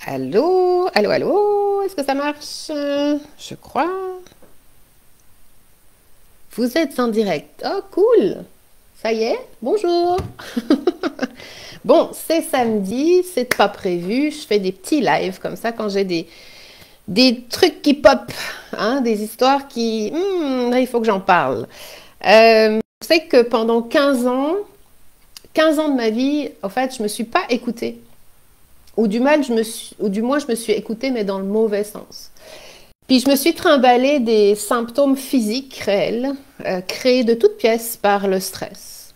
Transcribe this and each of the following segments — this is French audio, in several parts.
Allô, allô, allô, est-ce que ça marche? Je crois. Vous êtes en direct. Oh, cool. Ça y est, bonjour. Bon, c'est samedi, c'est pas prévu. Je fais des petits lives comme ça quand j'ai des trucs qui pop, hein, des histoires qui... là, il faut que j'en parle. Je sais que pendant 15 ans de ma vie, en fait, je me suis pas écoutée. Ou du moins, je me suis écoutée, mais dans le mauvais sens. Puis je me suis trimballée des symptômes physiques réels, créés de toutes pièces par le stress,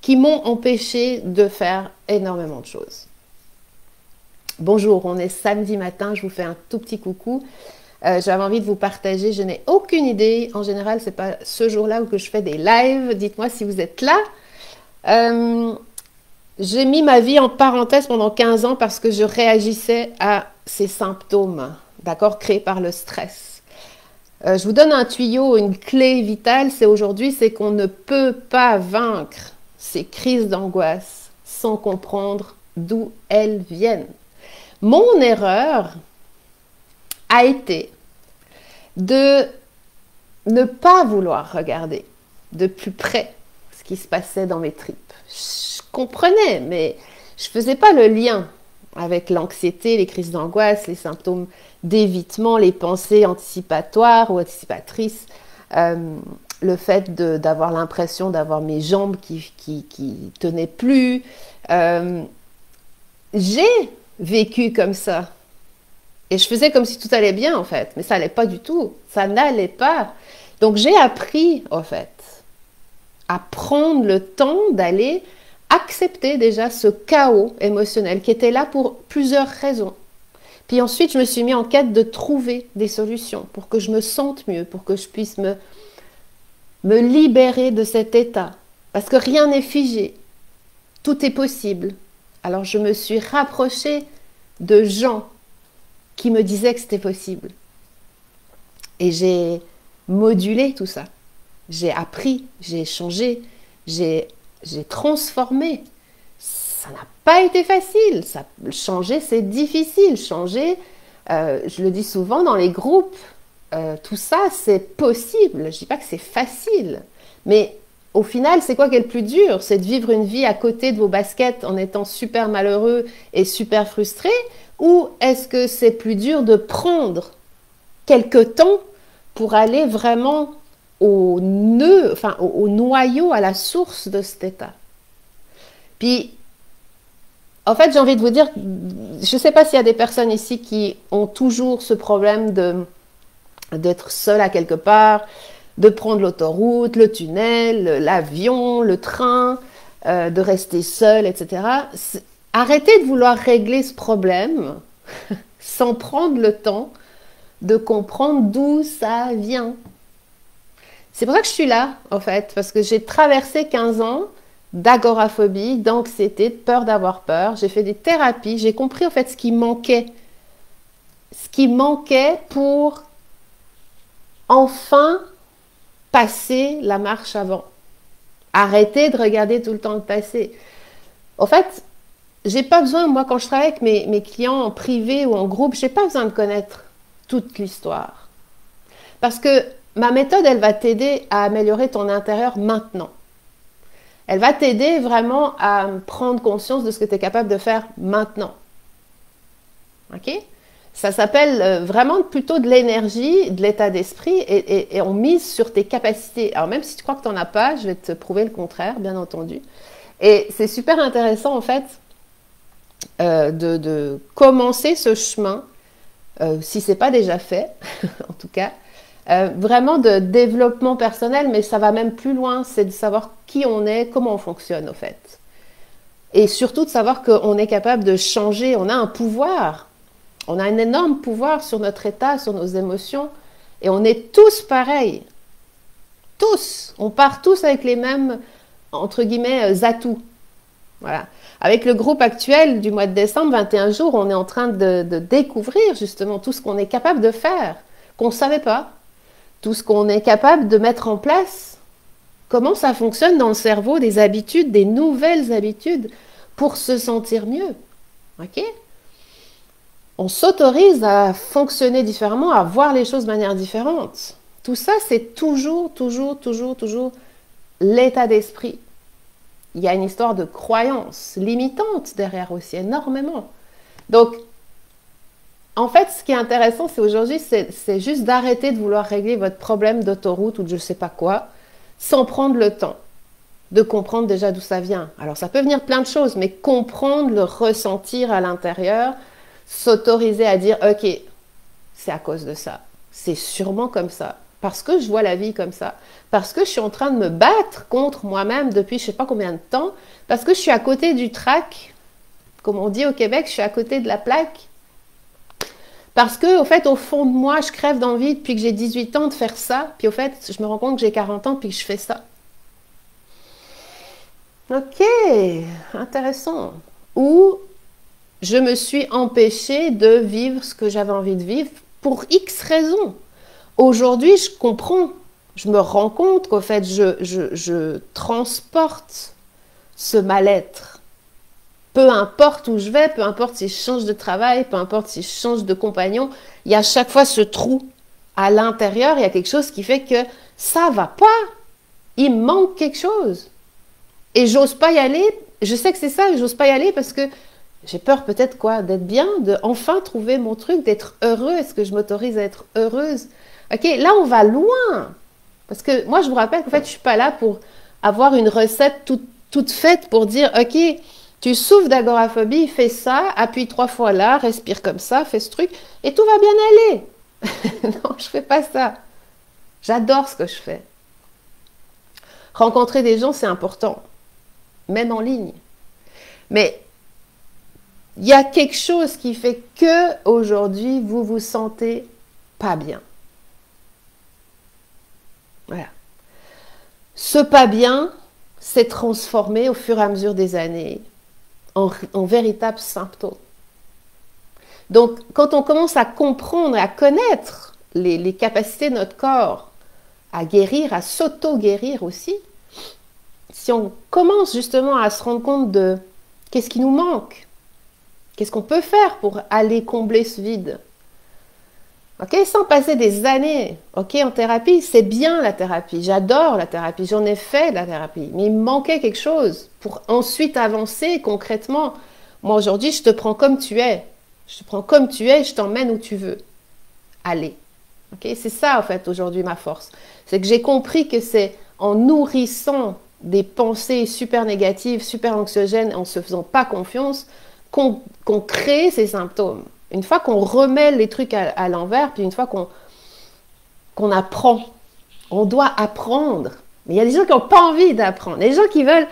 qui m'ont empêché de faire énormément de choses. Bonjour, on est samedi matin, je vous fais un tout petit coucou. J'avais envie de vous partager, je n'ai aucune idée. En général, c'est pas ce jour-là où que je fais des lives. Dites-moi si vous êtes là. Euh, j'ai mis ma vie en parenthèse pendant 15 ans parce que je réagissais à ces symptômes, d'accord, créés par le stress. Je vous donne un tuyau, une clé vitale, c'est aujourd'hui, c'est qu'on ne peut pas vaincre ces crises d'angoisse sans comprendre d'où elles viennent. Mon erreur a été de ne pas vouloir regarder de plus près ce qui se passait dans mes tripes. Je comprenais, mais je faisais pas le lien avec l'anxiété, les crises d'angoisse, les symptômes d'évitement, les pensées anticipatoires ou anticipatrices, le fait d'avoir l'impression d'avoir mes jambes qui tenaient plus. J'ai vécu comme ça. Et je faisais comme si tout allait bien, en fait. Mais ça n'allait pas du tout. Ça n'allait pas. Donc, j'ai appris, en fait, à prendre le temps d'aller accepter déjà ce chaos émotionnel qui était là pour plusieurs raisons. Puis ensuite, je me suis mis en quête de trouver des solutions pour que je me sente mieux, pour que je puisse me libérer de cet état. Parce que rien n'est figé. Tout est possible. Alors, je me suis rapprochée de gens qui me disaient que c'était possible. Et j'ai modulé tout ça. J'ai appris, j'ai changé, j'ai transformé. Ça n'a pas été facile. Changer, c'est difficile. Changer, je le dis souvent dans les groupes, tout ça, c'est possible. Je ne dis pas que c'est facile. Mais au final, c'est quoi qui est le plus dur? C'est de vivre une vie à côté de vos baskets en étant super malheureux et super frustré? Ou est-ce que c'est plus dur de prendre quelque temps pour aller vraiment au nœud, enfin au noyau, à la source de cet état? Puis, en fait, j'ai envie de vous dire, je ne sais pas s'il y a des personnes ici qui ont toujours ce problème d'être seul à quelque part, de prendre l'autoroute, le tunnel, l'avion, le train, de rester seul, etc. Arrêtez de vouloir régler ce problème sans prendre le temps de comprendre d'où ça vient. C'est pour ça que je suis là, en fait, parce que j'ai traversé 15 ans d'agoraphobie, d'anxiété, de peur d'avoir peur. J'ai fait des thérapies, j'ai compris en fait ce qui manquait. Ce qui manquait pour enfin passer la marche avant. Arrêter de regarder tout le temps le passé. En fait, j'ai pas besoin, moi, quand je travaille avec mes clients en privé ou en groupe, j'ai pas besoin de connaître toute l'histoire. Parce que ma méthode, elle va t'aider à améliorer ton intérieur maintenant. Elle va t'aider vraiment à prendre conscience de ce que tu es capable de faire maintenant. Ok? Ça s'appelle vraiment plutôt de l'énergie, de l'état d'esprit et on mise sur tes capacités. Alors même si tu crois que tu n'en as pas, je vais te prouver le contraire, bien entendu. Et c'est super intéressant en fait de commencer ce chemin, si ce n'est pas déjà fait, en tout cas, vraiment de développement personnel, mais ça va même plus loin, c'est de savoir qui on est, comment on fonctionne au fait. Et surtout de savoir qu'on est capable de changer, on a un pouvoir, on a un énorme pouvoir sur notre état, sur nos émotions, et on est tous pareils. Tous, on part tous avec les mêmes, entre guillemets, atouts. Voilà. Avec le groupe actuel du mois de décembre, 21 jours, on est en train de découvrir justement tout ce qu'on est capable de faire, qu'on ne savait pas, tout ce qu'on est capable de mettre en place, comment ça fonctionne dans le cerveau, des habitudes, des nouvelles habitudes pour se sentir mieux. Ok? on s'autorise à fonctionner différemment, à voir les choses de manière différente. Tout ça, c'est toujours l'état d'esprit. Il y a une histoire de croyance limitante derrière aussi, énormément. Donc, en fait, ce qui est intéressant, c'est aujourd'hui, c'est juste d'arrêter de vouloir régler votre problème d'autoroute ou de je sais pas quoi, sans prendre le temps de comprendre déjà d'où ça vient. Alors, ça peut venir plein de choses, mais comprendre, le ressentir à l'intérieur, s'autoriser à dire, ok, c'est à cause de ça. C'est sûrement comme ça. Parce que je vois la vie comme ça. Parce que je suis en train de me battre contre moi-même depuis je sais pas combien de temps. Parce que je suis à côté du track. Comme on dit au Québec, je suis à côté de la plaque. Parce que, au fait, au fond de moi, je crève d'envie depuis que j'ai 18 ans de faire ça. Puis au fait, je me rends compte que j'ai 40 ans puis que je fais ça. Ok, intéressant. Ou je me suis empêchée de vivre ce que j'avais envie de vivre pour X raisons. Aujourd'hui, je comprends, je me rends compte qu'au fait, je transporte ce mal-être. Peu importe où je vais, peu importe si je change de travail, peu importe si je change de compagnon, il y a à chaque fois ce trou à l'intérieur, il y a quelque chose qui fait que ça va pas. Il me manque quelque chose. Et j'ose pas y aller, je sais que c'est ça, j'ose pas y aller parce que j'ai peur peut-être quoi, d'être bien, de enfin trouver mon truc, d'être heureux. Est-ce que je m'autorise à être heureuse? Ok, là on va loin. Parce que moi je vous rappelle qu'en fait je suis pas là pour avoir une recette toute faite pour dire ok, tu souffres d'agoraphobie, fais ça, appuie 3 fois là, respire comme ça, fais ce truc et tout va bien aller. Non, je fais pas ça. J'adore ce que je fais. Rencontrer des gens c'est important, même en ligne. Mais il y a quelque chose qui fait que aujourd'hui vous vous sentez pas bien. Voilà. Ce pas bien s'est transformé au fur et à mesure des années en véritable symptôme. Donc, quand on commence à comprendre et à connaître les capacités de notre corps à guérir, à s'auto-guérir aussi, si on commence justement à se rendre compte de qu'est-ce qui nous manque, qu'est-ce qu'on peut faire pour aller combler ce vide, ok, sans passer des années, ok, en thérapie, c'est bien la thérapie, j'adore la thérapie, j'en ai fait de la thérapie, mais il me manquait quelque chose pour ensuite avancer concrètement. Moi aujourd'hui, je te prends comme tu es, je te prends comme tu es, je t'emmène où tu veux aller, ok, c'est ça en fait aujourd'hui ma force, c'est que j'ai compris que c'est en nourrissant des pensées super négatives, super anxiogènes, en se faisant pas confiance, qu'on crée ces symptômes. Une fois qu'on remet les trucs à l'envers, puis une fois qu'on apprend, on doit apprendre. Mais il y a des gens qui n'ont pas envie d'apprendre. Il y a des gens qui veulent,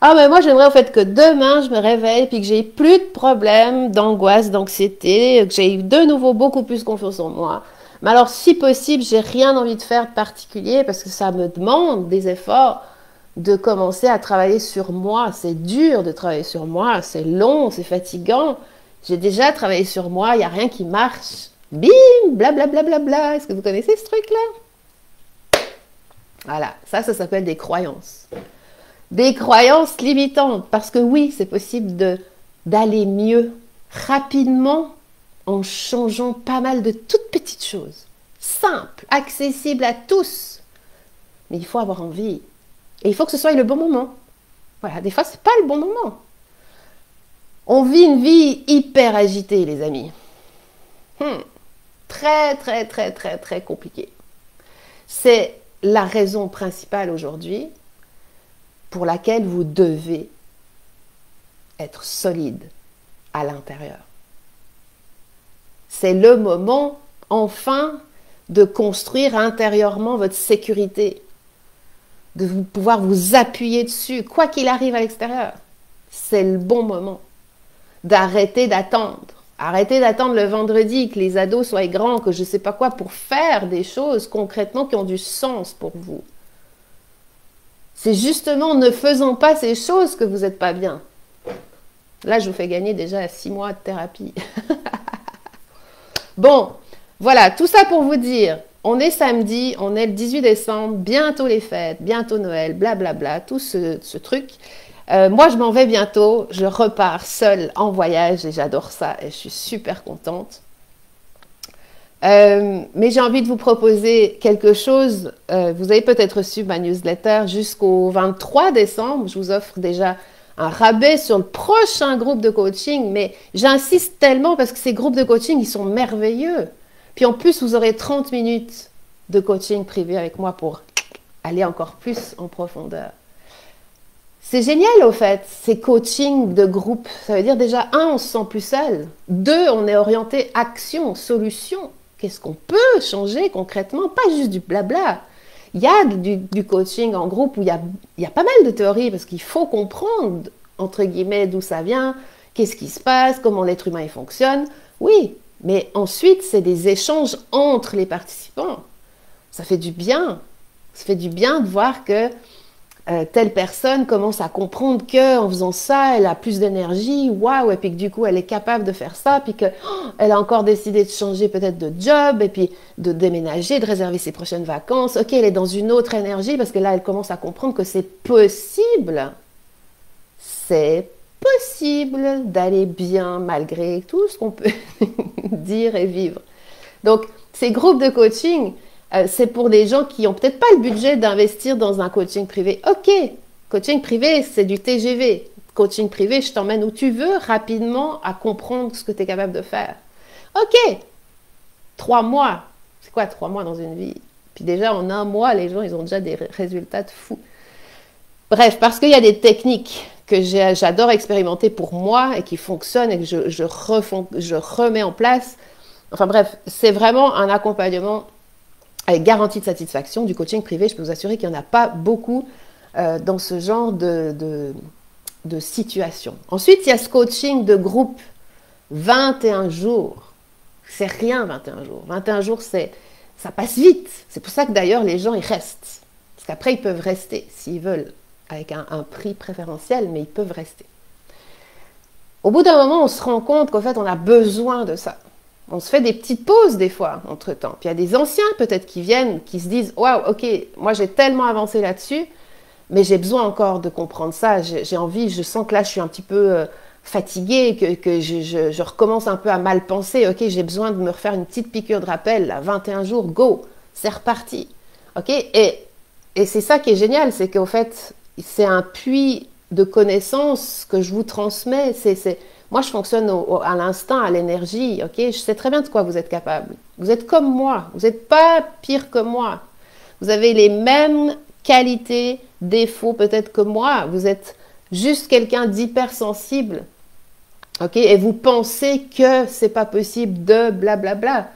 ah mais moi j'aimerais au fait que demain je me réveille, puis que j'ai plus de problèmes, d'angoisse, d'anxiété, que j'ai de nouveau beaucoup plus confiance en moi. Mais alors si possible, j'ai rien envie de faire de particulier, parce que ça me demande des efforts de commencer à travailler sur moi. C'est dur de travailler sur moi, c'est long, c'est fatigant. J'ai déjà travaillé sur moi, il n'y a rien qui marche. Bim, blablabla. Bla, bla, bla. Est-ce que vous connaissez ce truc-là? Voilà, ça s'appelle des croyances. Des croyances limitantes. Parce que oui, c'est possible d'aller mieux rapidement en changeant pas mal de toutes petites choses. Simples, accessibles à tous. Mais il faut avoir envie. Et il faut que ce soit le bon moment. Voilà, des fois, c'est pas le bon moment. On vit une vie hyper agitée, les amis. Très, très, très, très, très compliqué. C'est la raison principale aujourd'hui pour laquelle vous devez être solide à l'intérieur. C'est le moment, enfin, de construire intérieurement votre sécurité, de pouvoir vous appuyer dessus, quoi qu'il arrive à l'extérieur. C'est le bon moment d'arrêter d'attendre. Arrêtez d'attendre le vendredi que les ados soient grands, que je ne sais pas quoi, pour faire des choses concrètement qui ont du sens pour vous. C'est justement en ne faisant pas ces choses que vous n'êtes pas bien. Là, je vous fais gagner déjà 6 mois de thérapie. Bon, voilà, tout ça pour vous dire, on est samedi, on est le 18 décembre, bientôt les fêtes, bientôt Noël, blablabla, tout ce truc. Moi, je m'en vais bientôt. Je repars seule en voyage et j'adore ça et je suis super contente. Mais j'ai envie de vous proposer quelque chose. Vous avez peut-être reçu ma newsletter jusqu'au 23 décembre. Je vous offre déjà un rabais sur le prochain groupe de coaching, mais j'insiste tellement parce que ces groupes de coaching, ils sont merveilleux. Puis en plus, vous aurez 30 minutes de coaching privé avec moi pour aller encore plus en profondeur. C'est génial au fait, ces coachings de groupe. Ça veut dire déjà, un, on se sent plus seul. Deux, on est orienté action, solution. Qu'est-ce qu'on peut changer concrètement? Pas juste du blabla. Il y a du coaching en groupe où il y a pas mal de théories parce qu'il faut comprendre, entre guillemets, d'où ça vient, qu'est-ce qui se passe, comment l'être humain il fonctionne. Oui, mais ensuite, c'est des échanges entre les participants. Ça fait du bien. Ça fait du bien de voir que telle personne commence à comprendre qu'en faisant ça, elle a plus d'énergie, waouh, et puis que du coup, elle est capable de faire ça, puis qu'elle a encore décidé de changer peut-être de job, et puis de déménager, de réserver ses prochaines vacances. Ok, elle est dans une autre énergie, parce que là, elle commence à comprendre que c'est possible. C'est possible d'aller bien malgré tout ce qu'on peut dire et vivre. Donc, ces groupes de coaching, c'est pour des gens qui n'ont peut-être pas le budget d'investir dans un coaching privé. Ok, coaching privé, c'est du TGV. Coaching privé, je t'emmène où tu veux rapidement à comprendre ce que tu es capable de faire. Ok, 3 mois. C'est quoi 3 mois dans une vie? Puis déjà, en 1 mois, les gens, ils ont déjà des résultats de fou. Bref, parce qu'il y a des techniques que j'adore expérimenter pour moi et qui fonctionnent et que je remets en place. Enfin bref, c'est vraiment un accompagnement avec garantie de satisfaction du coaching privé. Je peux vous assurer qu'il n'y en a pas beaucoup dans ce genre de situation. Ensuite, il y a ce coaching de groupe 21 jours. C'est rien 21 jours. 21 jours, ça passe vite. C'est pour ça que d'ailleurs, les gens, ils restent. Parce qu'après, ils peuvent rester s'ils veulent, avec un prix préférentiel, mais ils peuvent rester. Au bout d'un moment, on se rend compte qu'en fait, on a besoin de ça. On se fait des petites pauses des fois, entre-temps. Puis il y a des anciens peut-être qui viennent, qui se disent « Waouh, ok, moi j'ai tellement avancé là-dessus, mais j'ai besoin encore de comprendre ça. J'ai envie, je sens que là je suis un petit peu fatiguée, que je recommence un peu à mal penser. Ok, j'ai besoin de me refaire une petite piqûre de rappel, là, 21 jours, go, c'est reparti. Ok, et c'est ça qui est génial, c'est qu'au fait, c'est un puits de connaissances que je vous transmets. Moi, je fonctionne à l'instinct, à l'énergie, ok? Je sais très bien de quoi vous êtes capable. Vous êtes comme moi, vous n'êtes pas pire que moi. Vous avez les mêmes qualités, défauts peut-être que moi. Vous êtes juste quelqu'un d'hypersensible, ok? Et vous pensez que c'est pas possible de blablabla.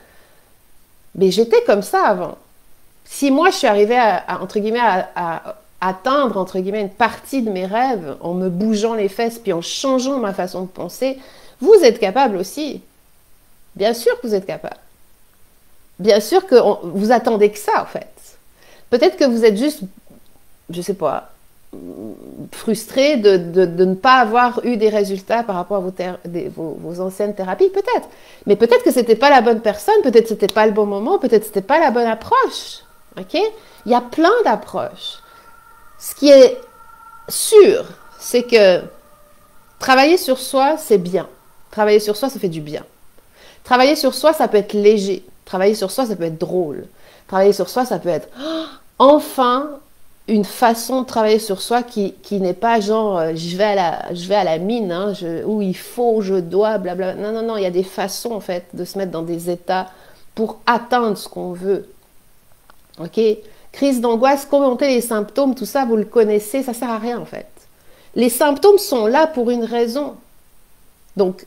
Mais j'étais comme ça avant. Si moi, je suis arrivée entre guillemets, à atteindre, entre guillemets, une partie de mes rêves en me bougeant les fesses puis en changeant ma façon de penser, vous êtes capable aussi. Bien sûr que vous êtes capable. Bien sûr que vous attendez que ça, en fait. Peut-être que vous êtes juste, je sais pas, frustré de ne pas avoir eu des résultats par rapport à vos anciennes thérapies, peut-être. Mais peut-être que c'était pas la bonne personne, peut-être que c'était pas le bon moment, peut-être que c'était pas la bonne approche. Ok? Il y a plein d'approches. Ce qui est sûr, c'est que travailler sur soi, c'est bien. Travailler sur soi, ça fait du bien. Travailler sur soi, ça peut être léger. Travailler sur soi, ça peut être drôle. Travailler sur soi, ça peut être enfin une façon de travailler sur soi qui n'est pas genre je vais à la mine, hein, où il faut, je dois, blablabla. Non, non, non, il y a des façons en fait de se mettre dans des états pour atteindre ce qu'on veut. Ok? Crise d'angoisse, commenter les symptômes, tout ça, vous le connaissez, ça sert à rien en fait. Les symptômes sont là pour une raison. Donc,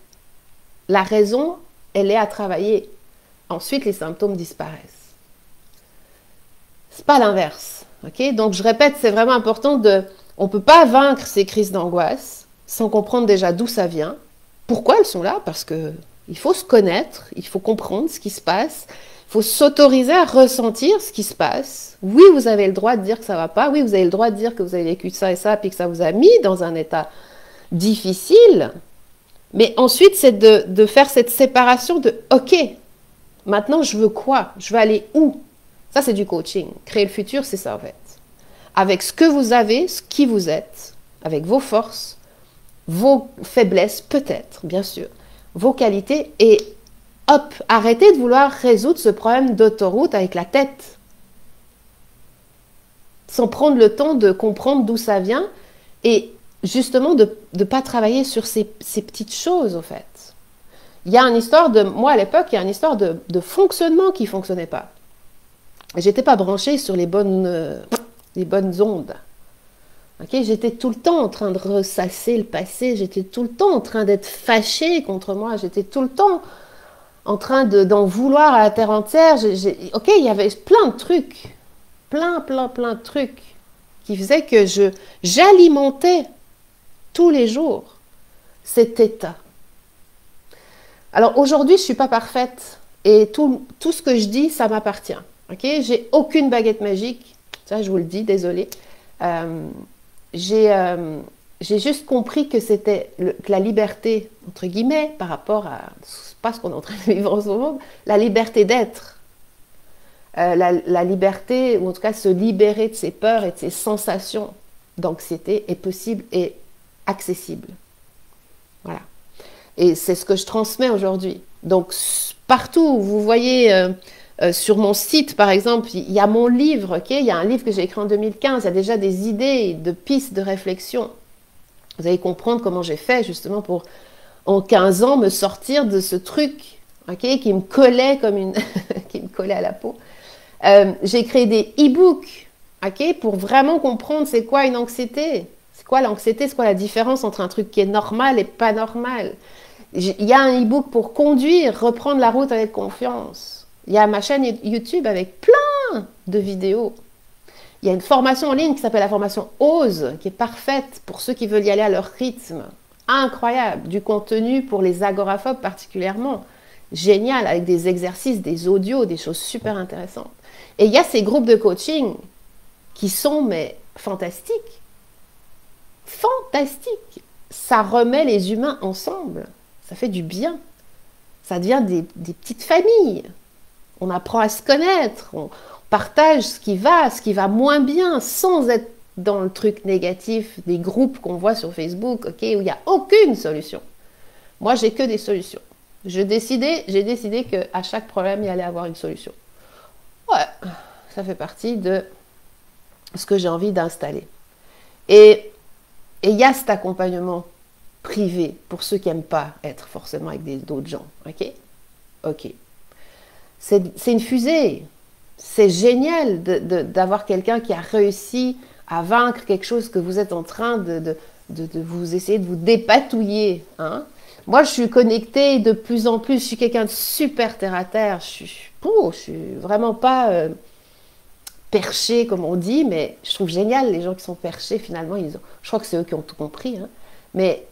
la raison, elle est à travailler. Ensuite, les symptômes disparaissent. C'est pas l'inverse. Ok? Donc, je répète, c'est vraiment important on ne peut pas vaincre ces crises d'angoisse sans comprendre déjà d'où ça vient. Pourquoi elles sont là? Parce que il faut se connaître, il faut comprendre ce qui se passe. Il faut s'autoriser à ressentir ce qui se passe. Oui, vous avez le droit de dire que ça ne va pas. Oui, vous avez le droit de dire que vous avez vécu ça et ça, puis que ça vous a mis dans un état difficile. Mais ensuite, c'est de faire cette séparation de « Ok, maintenant, je veux quoi? Je veux aller où ?» Ça, c'est du coaching. Créer le futur, c'est ça, en fait. Avec ce que vous avez, ce qui vous êtes, avec vos forces, vos faiblesses, peut-être, bien sûr, vos qualités, et hop, arrêtez de vouloir résoudre ce problème d'autoroute avec la tête, sans prendre le temps de comprendre d'où ça vient, et justement de ne pas travailler sur ces petites choses, en fait. Il y a une histoire de, moi à l'époque, il y a une histoire de fonctionnement qui ne fonctionnait pas. J'étais pas branchée sur les bonnes ondes. Okay, j'étais tout le temps en train de ressasser le passé, j'étais tout le temps en train d'être fâchée contre moi, j'étais tout le temps en train d'en vouloir à la terre entière. Ok, il y avait plein de trucs, plein de trucs qui faisaient que j'alimentais tous les jours cet état. Alors aujourd'hui, je ne suis pas parfaite et tout ce que je dis, ça m'appartient. Okay, j'ai aucune baguette magique, ça je vous le dis, désolée. J'ai juste compris que c'était que la liberté, entre guillemets, par rapport à pas ce qu'on est en train de vivre en ce moment, la liberté d'être, la liberté, ou en tout cas se libérer de ses peurs et de ses sensations d'anxiété est possible et accessible. Voilà. Et c'est ce que je transmets aujourd'hui. Donc, partout où vous voyez sur mon site, par exemple, il y a mon livre, okay, il y a un livre que j'ai écrit en 2015, il y a déjà des idées, de pistes de réflexion. Vous allez comprendre comment j'ai fait, justement, pour, en 15 ans, me sortir de ce truc, okay, qui me collait comme une... qui me collait à la peau. J'ai créé des e-books, okay, pour vraiment comprendre c'est quoi une anxiété. C'est quoi l'anxiété, c'est quoi la différence entre un truc qui est normal et pas normal. Il y a un e-book pour conduire, reprendre la route avec confiance. Il y a ma chaîne YouTube avec plein de vidéos. Il y a une formation en ligne qui s'appelle la formation Ose, qui est parfaite pour ceux qui veulent y aller à leur rythme. Incroyable, du contenu pour les agoraphobes particulièrement. Génial, avec des exercices, des audios, des choses super intéressantes. Et il y a ces groupes de coaching qui sont, mais, fantastiques. Fantastiques. Ça remet les humains ensemble. Ça fait du bien. Ça devient des petites familles. On apprend à se connaître. On partage ce qui va moins bien, sans être dans le truc négatif des groupes qu'on voit sur Facebook, okay, où il n'y a aucune solution. Moi, j'ai que des solutions. J'ai décidé qu'à chaque problème, il allait avoir une solution. Ouais, ça fait partie de ce que j'ai envie d'installer. Et il y a cet accompagnement privé pour ceux qui n'aiment pas être forcément avec d'autres gens. Ok. C'est une fusée. C'est génial d'avoir quelqu'un qui a réussi à vaincre quelque chose que vous êtes en train de vous essayer de vous dépatouiller. Hein. Moi, je suis connectée de plus en plus. Je suis quelqu'un de super terre à terre. Je suis vraiment pas perché, comme on dit, mais je trouve génial les gens qui sont perchés, finalement. Je crois que c'est eux qui ont tout compris. Hein. Mais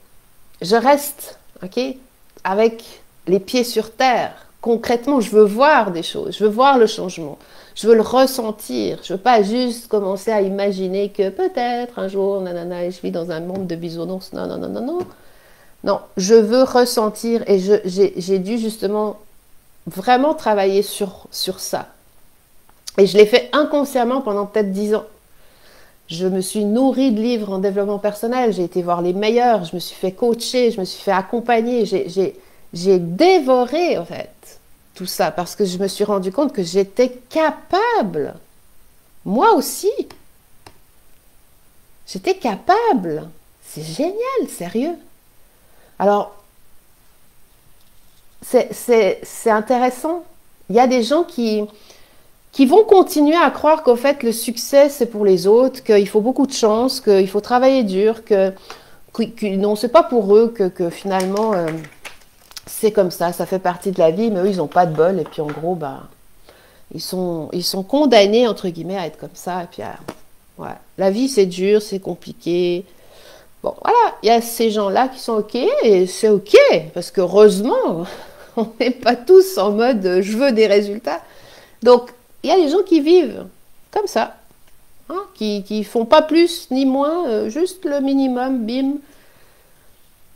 je reste, ok, avec les pieds sur terre. Concrètement, je veux voir des choses, je veux voir le changement, je veux le ressentir. Je veux pas juste commencer à imaginer que peut-être un jour, nanana, je vis dans un monde de bisounours. Non. Non, je veux ressentir et j'ai dû justement vraiment travailler sur ça. Et je l'ai fait inconsciemment pendant peut-être 10 ans. Je me suis nourrie de livres en développement personnel, j'ai été voir les meilleurs, je me suis fait coacher, je me suis fait accompagner, j'ai dévoré en fait tout ça parce que je me suis rendu compte que j'étais capable, moi aussi, j'étais capable. C'est génial, sérieux. Alors, c'est intéressant. Il y a des gens qui vont continuer à croire qu'au fait, le succès, c'est pour les autres, qu'il faut beaucoup de chance, qu'il faut travailler dur, que non, c'est pas pour eux, que finalement, c'est comme ça fait partie de la vie, mais eux, ils n'ont pas de bol, et puis en gros, ils sont condamnés, entre guillemets, à être comme ça, et puis ouais. La vie, c'est dur, c'est compliqué. Bon, voilà, il y a ces gens-là qui sont OK, et c'est OK, parce qu'heureusement, on n'est pas tous en mode « je veux des résultats ». Donc, il y a des gens qui vivent comme ça, hein, qui font pas plus ni moins, juste le minimum, bim.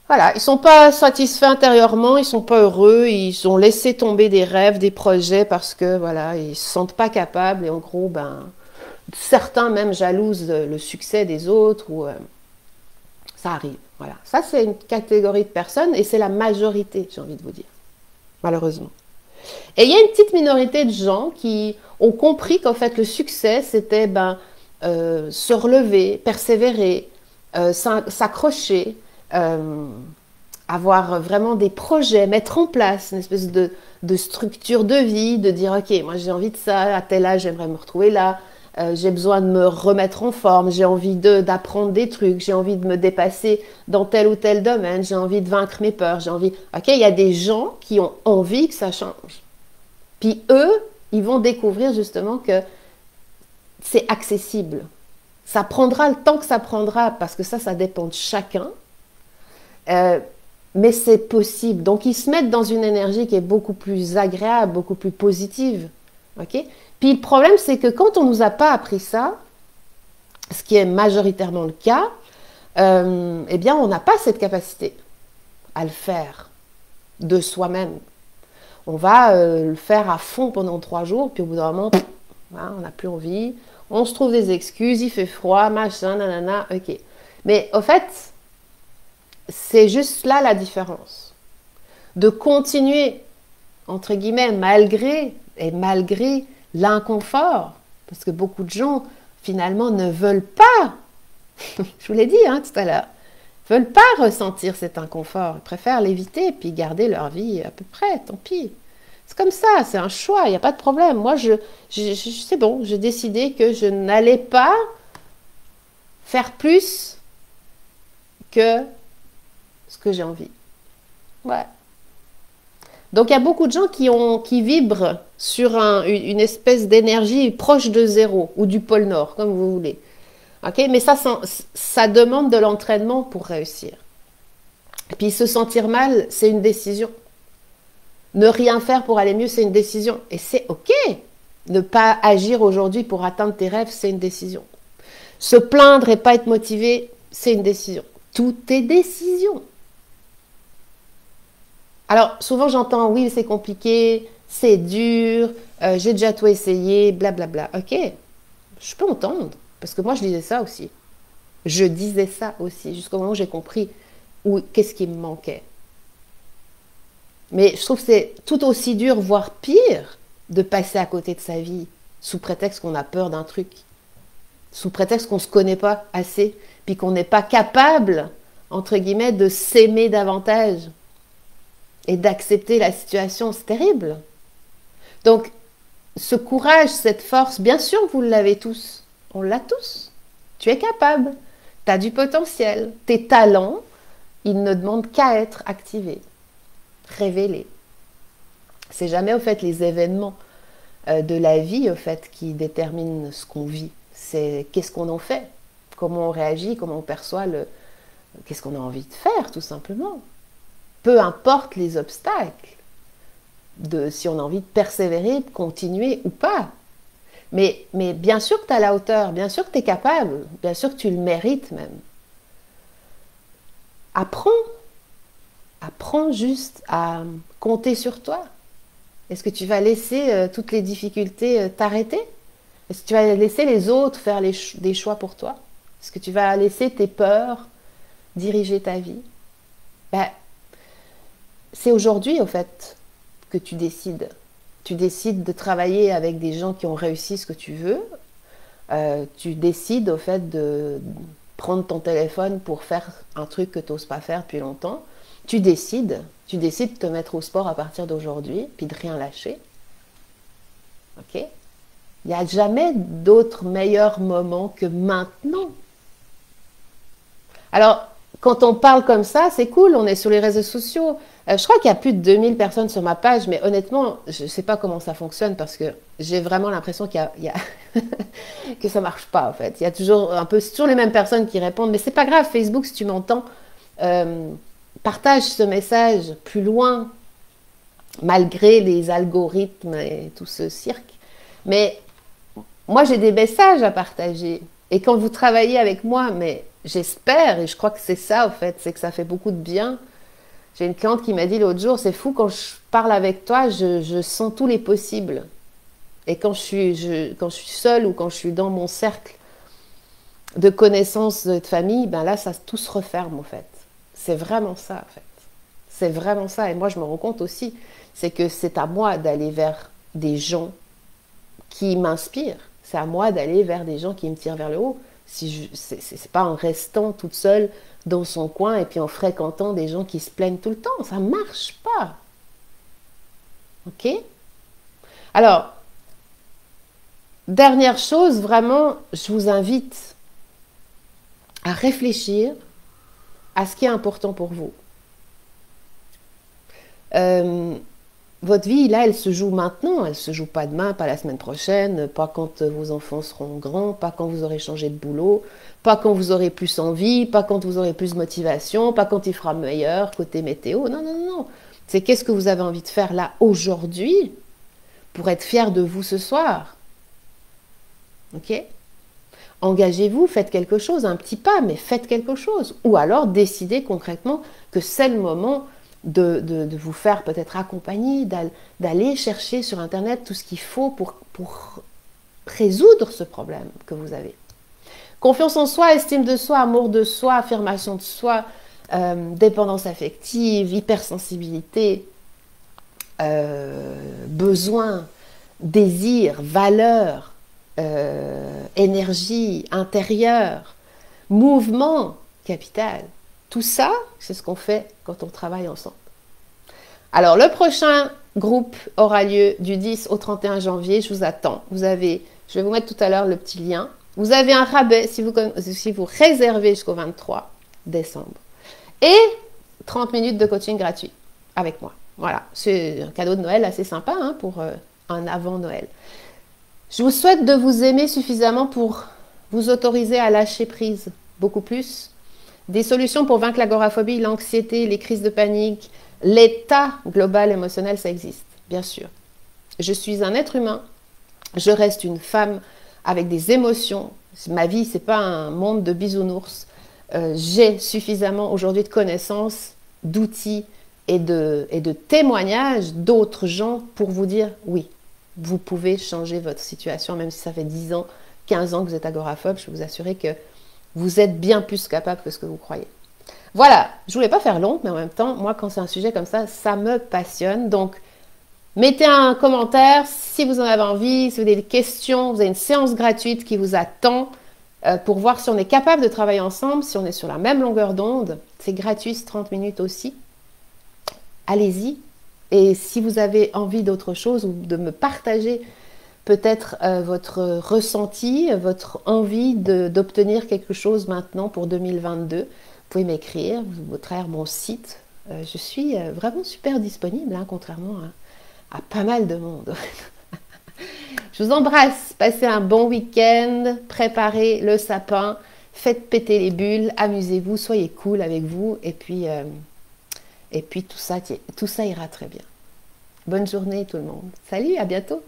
Voilà, ils sont pas satisfaits intérieurement, ils sont pas heureux, ils ont laissé tomber des rêves, des projets parce que voilà, ils se sentent pas capables et en gros, certains même jalousent le succès des autres ou Ça arrive, voilà. Ça, c'est une catégorie de personnes et c'est la majorité, j'ai envie de vous dire, malheureusement. Et il y a une petite minorité de gens qui ont compris qu'en fait, le succès, c'était se relever, persévérer, s'accrocher, euh, avoir vraiment des projets, mettre en place une espèce de structure de vie, de dire, ok, moi j'ai envie de ça, à tel âge j'aimerais me retrouver là, j'ai besoin de me remettre en forme, j'ai envie d'apprendre des trucs, j'ai envie de me dépasser dans tel ou tel domaine, j'ai envie de vaincre mes peurs, j'ai envie... Ok, il y a des gens qui ont envie que ça change. Puis eux, ils vont découvrir justement que c'est accessible. Ça prendra le temps que ça prendra, parce que ça dépend de chacun. Euh, mais c'est possible. Donc, ils se mettent dans une énergie qui est beaucoup plus agréable, beaucoup plus positive. Okay? Puis le problème, c'est que quand on ne nous a pas appris ça, ce qui est majoritairement le cas, eh bien, on n'a pas cette capacité à le faire de soi-même. On va le faire à fond pendant 3 jours, puis au bout d'un moment, voilà, on n'a plus envie, on se trouve des excuses, il fait froid, machin, nanana, ok. Mais au fait, c'est juste là la différence. De continuer, entre guillemets, malgré l'inconfort, parce que beaucoup de gens, finalement, ne veulent pas, je vous l'ai dit tout à l'heure, ne veulent pas ressentir cet inconfort. Ils préfèrent l'éviter, puis garder leur vie à peu près, tant pis. C'est comme ça, c'est un choix, il n'y a pas de problème. Moi, c'est bon, j'ai décidé que je n'allais pas faire plus que ce que j'ai envie. Ouais. Donc, il y a beaucoup de gens qui vibrent sur une espèce d'énergie proche de zéro, ou du pôle Nord, comme vous voulez. Okay? Mais ça demande de l'entraînement pour réussir. Et puis, se sentir mal, c'est une décision. Ne rien faire pour aller mieux, c'est une décision. Et c'est OK. Ne pas agir aujourd'hui pour atteindre tes rêves, c'est une décision. Se plaindre et pas être motivé, c'est une décision. Tout est décision. Alors, souvent j'entends, oui, c'est compliqué, c'est dur, j'ai déjà tout essayé, blablabla. OK, je peux entendre, parce que moi je disais ça aussi. Je disais ça aussi, jusqu'au moment où j'ai compris qu'est-ce qui me manquait. Mais je trouve que c'est tout aussi dur, voire pire, de passer à côté de sa vie, sous prétexte qu'on a peur d'un truc, sous prétexte qu'on ne se connaît pas assez, puis qu'on n'est pas capable, entre guillemets, de s'aimer davantage et d'accepter la situation. C'est terrible. Donc, ce courage, cette force, bien sûr, vous l'avez tous. On l'a tous. Tu es capable. Tu as du potentiel. Tes talents, ils ne demandent qu'à être activés, révélés. C'est jamais, au fait, les événements de la vie, au fait, qui déterminent ce qu'on vit. C'est qu'est-ce qu'on en fait, comment on réagit, comment on perçoit qu'est-ce qu'on a envie de faire, tout simplement. Peu importe les obstacles, si on a envie de persévérer, de continuer ou pas. Mais bien sûr que tu es à la hauteur, bien sûr que tu es capable, bien sûr que tu le mérites même. Apprends juste à compter sur toi. Est-ce que tu vas laisser toutes les difficultés t'arrêter? Est-ce que tu vas laisser les autres faire des choix pour toi? Est-ce que tu vas laisser tes peurs diriger ta vie? C'est aujourd'hui, au fait, que tu décides. Tu décides de travailler avec des gens qui ont réussi ce que tu veux. Tu décides, au fait, de prendre ton téléphone pour faire un truc que tu n'oses pas faire depuis longtemps. Tu décides de te mettre au sport à partir d'aujourd'hui, puis de rien lâcher. Ok? Il n'y a jamais d'autre meilleur moment que maintenant. Alors, quand on parle comme ça, c'est cool, on est sur les réseaux sociaux. Je crois qu'il y a plus de 2000 personnes sur ma page, mais honnêtement, je ne sais pas comment ça fonctionne parce que j'ai vraiment l'impression que ça ne marche pas, en fait. Il y a toujours toujours les mêmes personnes qui répondent, mais c'est pas grave, Facebook, si tu m'entends, partage ce message plus loin, malgré les algorithmes et tout ce cirque. Mais moi, j'ai des messages à partager. Et quand vous travaillez avec moi, mais j'espère, et je crois que c'est ça, en fait, c'est que ça fait beaucoup de bien. J'ai une cliente qui m'a dit l'autre jour, c'est fou, quand je parle avec toi, je sens tous les possibles. Et quand je suis seule ou quand je suis dans mon cercle de connaissances de famille, ben là, ça tout se referme, en fait. C'est vraiment ça, en fait. C'est vraiment ça. Et moi, je me rends compte aussi, c'est que c'est à moi d'aller vers des gens qui m'inspirent. C'est à moi d'aller vers des gens qui me tirent vers le haut. Si c'est pas en restant toute seule dans son coin et puis en fréquentant des gens qui se plaignent tout le temps. Ça marche pas. Ok? Alors, dernière chose, vraiment, je vous invite à réfléchir à ce qui est important pour vous. Votre vie, là, elle se joue maintenant. Elle se joue pas demain, pas la semaine prochaine, pas quand vos enfants seront grands, pas quand vous aurez changé de boulot, pas quand vous aurez plus envie, pas quand vous aurez plus de motivation, pas quand il fera meilleur côté météo. Non, non, non. C'est qu'est-ce que vous avez envie de faire là aujourd'hui pour être fier de vous ce soir. Ok? Engagez-vous, faites quelque chose, un petit pas, mais faites quelque chose. Ou alors décidez concrètement que c'est le moment de vous faire peut-être accompagner, d'aller chercher sur Internet tout ce qu'il faut pour résoudre ce problème que vous avez. Confiance en soi, estime de soi, amour de soi, affirmation de soi, dépendance affective, hypersensibilité, besoin, désir, valeur, énergie intérieure, mouvement capital. Tout ça, c'est ce qu'on fait quand on travaille ensemble. Alors, le prochain groupe aura lieu du 10 au 31 janvier. Je vous attends. Je vais vous mettre tout à l'heure le petit lien. Vous avez un rabais si vous réservez jusqu'au 23 décembre. Et 30 minutes de coaching gratuit avec moi. Voilà, c'est un cadeau de Noël assez sympa hein, pour un avant Noël. Je vous souhaite de vous aimer suffisamment pour vous autoriser à lâcher prise beaucoup plus. Des solutions pour vaincre l'agoraphobie, l'anxiété, les crises de panique, l'état global émotionnel, ça existe, bien sûr. Je suis un être humain, je reste une femme avec des émotions. Ma vie, c'est pas un monde de bisounours. J'ai suffisamment aujourd'hui de connaissances, d'outils et de témoignages d'autres gens pour vous dire oui, vous pouvez changer votre situation, même si ça fait 10 ans, 15 ans que vous êtes agoraphobe, je peux vous assurer que vous êtes bien plus capable que ce que vous croyez. Voilà, je voulais pas faire long, mais en même temps, moi, quand c'est un sujet comme ça me passionne. Donc, mettez un commentaire si vous en avez envie, si vous avez des questions, vous avez une séance gratuite qui vous attend pour voir si on est capable de travailler ensemble, si on est sur la même longueur d'onde. C'est gratuit, c'est 30 minutes aussi. Allez-y. Et si vous avez envie d'autre chose ou de me partager peut-être votre ressenti, votre envie d'obtenir quelque chose maintenant pour 2022, vous pouvez m'écrire, vous traire mon site. Je suis vraiment super disponible, hein, contrairement à pas mal de monde. Je vous embrasse, passez un bon week-end, préparez le sapin, faites péter les bulles, amusez-vous, soyez cool avec vous, et puis tout ça ira très bien. Bonne journée tout le monde. Salut, à bientôt.